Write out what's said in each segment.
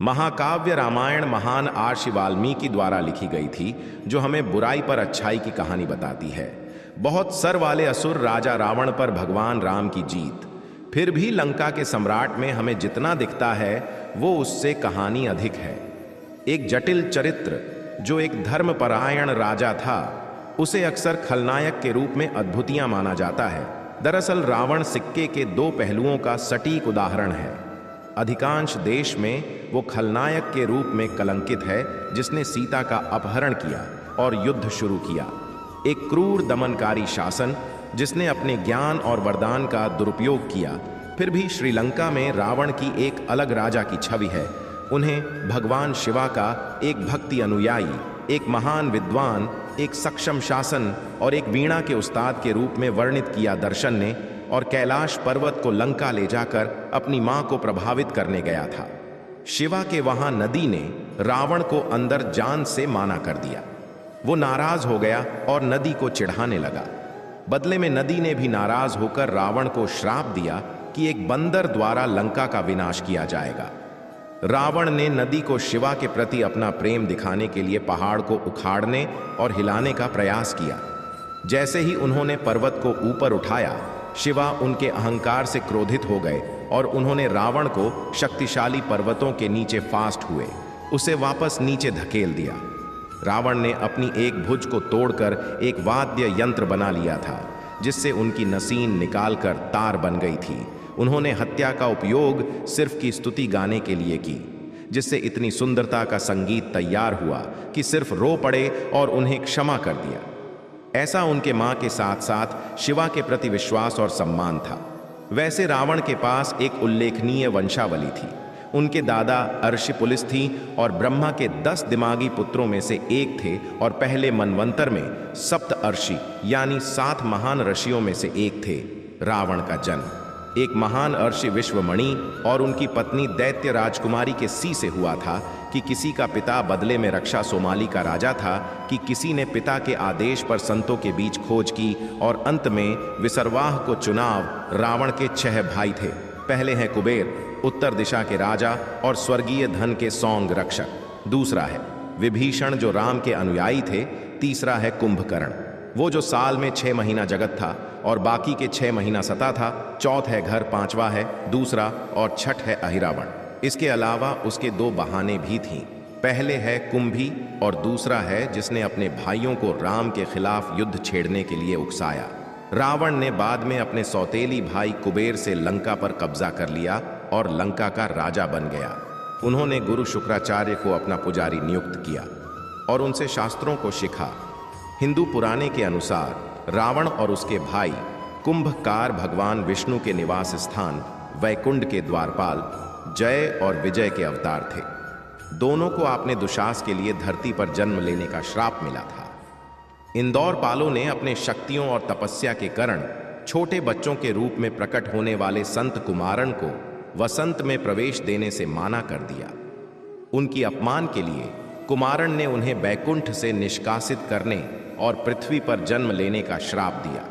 महाकाव्य रामायण महान आर्षि वाल्मीकि द्वारा लिखी गई थी, जो हमें बुराई पर अच्छाई की कहानी बताती है। बहुत सर वाले असुर राजा रावण पर भगवान राम की जीत। फिर भी लंका के सम्राट में हमें जितना दिखता है वो उससे कहानी अधिक है। एक जटिल चरित्र जो एक धर्मपरायण राजा था, उसे अक्सर खलनायक के रूप में अद्भुतियां माना जाता है। दरअसल रावण सिक्के के दो पहलुओं का सटीक उदाहरण है। अधिकांश देश में वो खलनायक के रूप में कलंकित है, जिसने सीता का अपहरण किया और युद्ध शुरू किया। एक क्रूर दमनकारी शासन जिसने अपने ज्ञान और वरदान का दुरुपयोग किया। फिर भी श्रीलंका में रावण की एक अलग राजा की छवि है। उन्हें भगवान शिवा का एक भक्ति अनुयायी, एक महान विद्वान, एक सक्षम शासन और एक वीणा के उस्ताद के रूप में वर्णित किया। दर्शन ने और कैलाश पर्वत को लंका ले जाकर अपनी मां को प्रभावित करने गया था। शिवा के वहां नदी ने रावण को अंदर जान से माना कर दिया। वो नाराज हो गया और नदी को चिढ़ाने लगा। बदले में नदी ने भी नाराज होकर रावण को श्राप दिया कि एक बंदर द्वारा लंका का विनाश किया जाएगा। रावण ने नदी को शिवा के प्रति अपना प्रेम दिखाने के लिए पहाड़ को उखाड़ने और हिलाने का प्रयास किया। जैसे ही उन्होंने पर्वत को ऊपर उठाया, शिवा उनके अहंकार से क्रोधित हो गए और उन्होंने रावण को शक्तिशाली पर्वतों के नीचे फास्ट हुए उसे वापस नीचे धकेल दिया। रावण ने अपनी एक भुज को तोड़कर एक वाद्य यंत्र बना लिया था, जिससे उनकी नसीन निकालकर तार बन गई थी। उन्होंने हत्या का उपयोग सिर्फ की स्तुति गाने के लिए की, जिससे इतनी सुंदरता का संगीत तैयार हुआ कि सिर्फ रो पड़े और उन्हें क्षमा कर दिया। ऐसा उनके मां के साथ साथ शिवा के प्रति विश्वास और सम्मान था। वैसे रावण के पास एक उल्लेखनीय वंशावली थी। उनके दादा अर्षि पुलिस थी और ब्रह्मा के 10 दिमागी पुत्रों में से एक थे और पहले मनवंतर में सप्त अर्षि यानी 7 महान ऋषियों में से एक थे। रावण का जन्म एक महान अर्षि विश्वमणि और उनकी पत्नी दैत्य राजकुमारी के सी से हुआ था कि किसी का पिता बदले में रक्षा सोमाली का राजा था, कि किसी ने पिता के आदेश पर संतों के बीच खोज की और अंत में विसर्वाह को चुनाव। रावण के 6 भाई थे। पहले हैं कुबेर, उत्तर दिशा के राजा और स्वर्गीय धन के सौंग रक्षक। दूसरा है विभीषण, जो राम के अनुयायी थे। तीसरा है कुंभकर्ण, वो जो साल में 6 महीना जगत था और बाकी के 6 महीना सता था। चौथ है घर, पांचवा है दूसरा और छठ है अहिरावण। इसके अलावा उसके 2 बहाने भी थीं। पहले है कुंभी और दूसरा है जिसने अपने भाइयों को राम के खिलाफ युद्ध छेड़ने के लिए उकसाया। रावण ने बाद में अपने सौतेली भाई कुबेर से लंका पर कब्जा कर लिया और लंका का राजा बन गया। उन्होंने गुरु शुक्राचार्य को अपना पुजारी नियुक्त किया और उनसे शास्त्रों को सिखा। हिंदू पुराने के अनुसार रावण और उसके भाई कुंभकार भगवान विष्णु के निवास स्थान वैकुंठ के द्वारपाल, जय और विजय के अवतार थे। दोनों को आपने दुशास के लिए धरती पर जन्म लेने का श्राप मिला था। इंदौर पालों ने अपने शक्तियों और तपस्या के कारण छोटे बच्चों के रूप में प्रकट होने वाले संत कुमारण को वसंत में प्रवेश देने से माना कर दिया। उनकी अपमान के लिए कुमारण ने उन्हें बैकुंठ से निष्कासित करने और पृथ्वी पर जन्म लेने का श्राप दिया।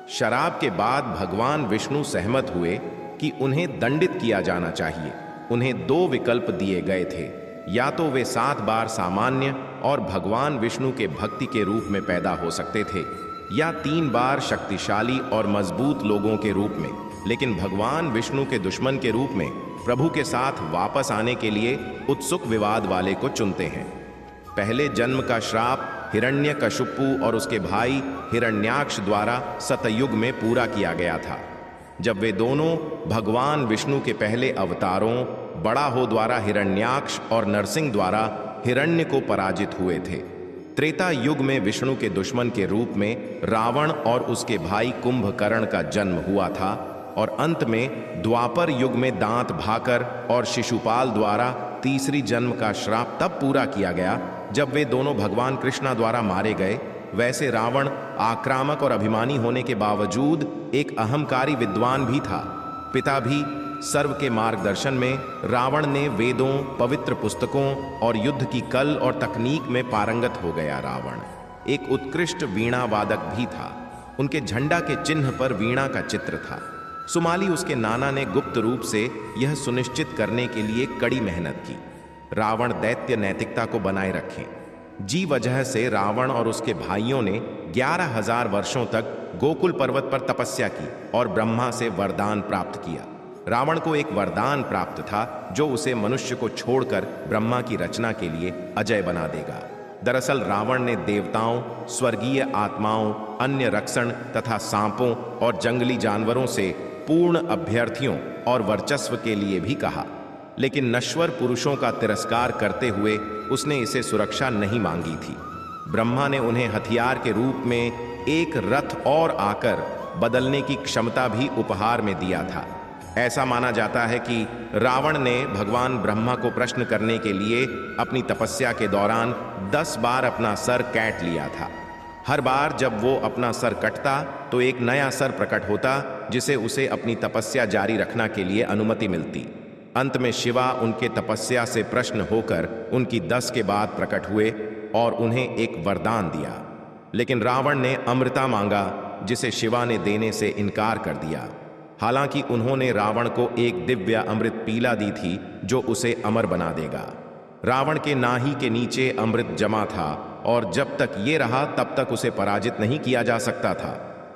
शराब के बाद भगवान विष्णु सहमत हुए कि उन्हें दंडित किया जाना चाहिए। उन्हें 2 विकल्प दिए गए थे, या तो वे 7 बार सामान्य और भगवान विष्णु के भक्ति के रूप में पैदा हो सकते थे, या 3 बार शक्तिशाली और मजबूत लोगों के रूप में, लेकिन भगवान विष्णु के दुश्मन के रूप में प्रभु के साथ वापस आने के लिए उत्सुक विवाद वाले को चुनते हैं। पहले जन्म का श्राप हिरण्यकशिपु और उसके भाई हिरण्याक्ष द्वारा सतयुग में पूरा किया गया था, जब वे दोनों भगवान विष्णु के पहले अवतारों बड़ा हो द्वारा हिरण्याक्ष और नरसिंह द्वारा हिरण्य को पराजित हुए थे। त्रेता युग में विष्णु के दुश्मन के रूप में रावण और उसके भाई कुंभकर्ण का जन्म हुआ था और अंत में द्वापर युग में दांत भाकर और शिशुपाल द्वारा तीसरी जन्म का श्राप तब पूरा किया गया जब वे दोनों भगवान कृष्णा द्वारा मारे गए। वैसे रावण आक्रामक और अभिमानी होने के बावजूद एक अहंकारी विद्वान भी था। पिता भी सर्व के मार्गदर्शन में रावण ने वेदों, पवित्र पुस्तकों और युद्ध की कल और तकनीक में पारंगत हो गया। रावण एक उत्कृष्ट वीणा वादक भी था। उनके झंडा के चिन्ह पर वीणा का चित्र था। सुमाली उसके नाना ने गुप्त रूप से यह सुनिश्चित करने के लिए कड़ी मेहनत की रावण दैत्य नैतिकता को बनाए रखें। जी वजह से रावण और उसके भाइयों ने 11,000 वर्षों तक गोकुल पर्वत पर तपस्या की और ब्रह्मा से वरदान प्राप्त किया। रावण को एक वरदान प्राप्त था जो उसे मनुष्य को छोड़कर ब्रह्मा की रचना के लिए अजय बना देगा। दरअसल रावण ने देवताओं, स्वर्गीय आत्माओं, अन्य रक्षण तथा सांपों और जंगली जानवरों से पूर्ण अभ्यर्थियों और वर्चस्व के लिए भी कहा, लेकिन नश्वर पुरुषों का तिरस्कार करते हुए उसने इसे सुरक्षा नहीं मांगी थी। ब्रह्मा ने उन्हें हथियार के रूप में एक रथ और आकर बदलने की क्षमता भी उपहार में दिया था। ऐसा माना जाता है कि रावण ने भगवान ब्रह्मा को प्रश्न करने के लिए अपनी तपस्या के दौरान 10 बार अपना सर काट लिया था। हर बार जब वो अपना सर कटता तो एक नया सर प्रकट होता, जिसे उसे अपनी तपस्या जारी रखना के लिए अनुमति मिलती। अंत में शिवा उनके तपस्या से प्रश्न होकर उनकी 10 के बाद प्रकट हुए और उन्हें एक वरदान दिया, लेकिन रावण ने अमृता मांगा, जिसे शिवा ने देने से इनकार कर दिया। हालांकि उन्होंने रावण को एक दिव्य अमृत पीला दी थी जो उसे अमर बना देगा। रावण के नाही के नीचे अमृत जमा था और जब तक ये रहा तब तक उसे पराजित नहीं किया जा सकता था।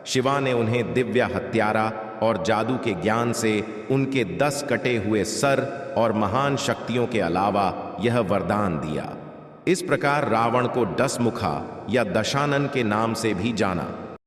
शिवा ने उन्हें दिव्य हत्यारा और जादू के ज्ञान से उनके 10 कटे हुए सर और महान शक्तियों के अलावा यह वरदान दिया। इस प्रकार रावण को 10 मुखा या दशानन के नाम से भी जाना